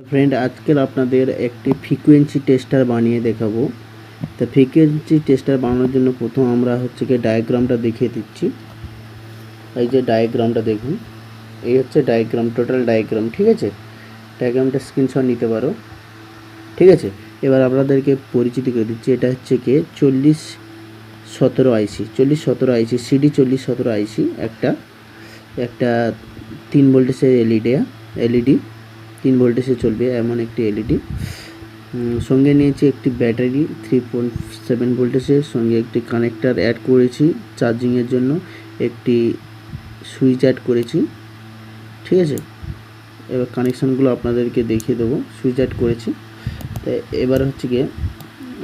Friend, আজকের আপনাদের একটি ফ্রিকোয়েন্সি টেস্টার বানিয়ে দেখাবো। তো ফ্রিকোয়েন্সি টেস্টার বানানোর জন্য প্রথম আমরা ডায়াগ্রামটা দেখিয়ে দিচ্ছি। এই যে ডায়াগ্রামটা দেখুন, এই হচ্ছে ডায়াগ্রাম, টোটাল ডায়াগ্রাম। ঠিক আছে, ডায়াগ্রামটা স্ক্রিনশট নিতে পারো। ঠিক আছে, এবার আপনাদেরকে পরিচিতি করে দিচ্ছি। এটা হচ্ছে 4017 আইসি, 4017 আইসি, সিডি 4017 আইসি, একটা 3 ভোল্টেজের এলইডি 3 ভোল্টেজে চলবে এমন একটি এলইডি। সঙ্গে নিয়েছি একটি ব্যাটারি 3.7 ভোল্টেজের, সঙ্গে একটি কানেক্টার অ্যাড করেছি চার্জিংয়ের জন্য, একটি সুইচ অ্যাড করেছি। ঠিক আছে, এবার কানেকশানগুলো আপনাদেরকে দেখিয়ে দেবো। সুইচ অ্যাড করেছি, তো এবার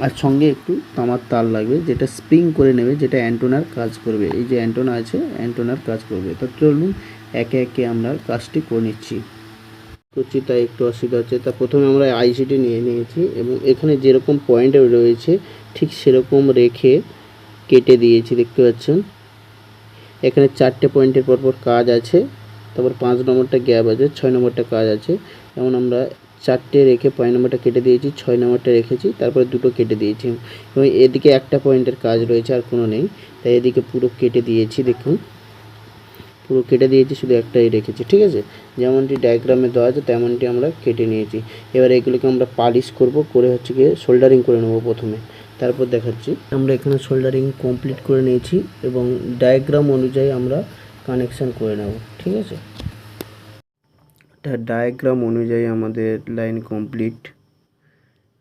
আর সঙ্গে একটু তামার তার লাগবে, যেটা স্প্রিং করে নেবে, যেটা অ্যান্টোনার কাজ করবে। এই যে অ্যান্টোনা আছে, অ্যান্টোনার কাজ করবে। তো চলুন একে একে আমরা কাজটি করে নিচ্ছি। তাই একটু অসুবিধা হচ্ছে। তা প্রথমে আমরা আইসিটি নিয়ে নিয়েছি এবং এখানে যেরকম পয়েন্ট রয়েছে ঠিক সেরকম রেখে কেটে দিয়েছি, দেখতে পাচ্ছেন। এখানে 4টে পয়েন্টের পরপর কাজ আছে, তারপর 5 নম্বরটা গ্যাপ আছে, 6 নম্বরটা কাজ আছে। যেমন আমরা 4টে রেখে 5 নম্বরটা কেটে দিয়েছি, 6 নম্বরটা রেখেছি, তারপরে 2টো কেটে দিয়েছি এবং এদিকে একটা পয়েন্টের কাজ রয়েছে, আর কোনো নেই। তাই এদিকে পুরো কেটে দিয়েছি, দেখুন পুরো কেটে দিয়েছি, শুধু একটাই রেখেছি। ঠিক আছে, যেমনটি ডায়াগ্রামে দেওয়া আছে তেমনটি আমরা কেটে নিয়েছি। এবার এগুলোকে আমরা পালিশ করব, করে সোল্ডারিং করে নেব প্রথমে, তারপর দেখাচ্ছি। আমরা এখানে সোল্ডারিং কমপ্লিট করে নিয়েছি এবং ডায়াগ্রাম অনুযায়ী আমরা কানেকশান করে নেব। ঠিক আছে, ডায়াগ্রাম অনুযায়ী আমাদের লাইন কমপ্লিট।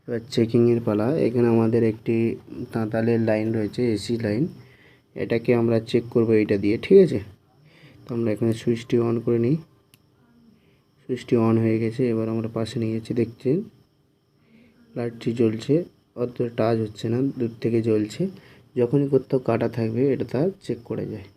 এবার চেকিংয়ের পালা। এখানে আমাদের একটি তাঁতালের লাইন রয়েছে, এসি লাইন, এটাকে আমরা চেক করব এইটা দিয়ে। ঠিক আছে, তো আমরা এখানে সুইচটি অন করে নিই। সুইচটি অন হয়ে গেছে, এবার আমরা পাশে নিয়ে যাচ্ছি, দেখছেন লাইটটি জ্বলছে, অত টাচ হচ্ছে না, দূর থেকে জ্বলছে। যখনই কোথাও কাটা থাকবে এটা তার চেক করে যায়।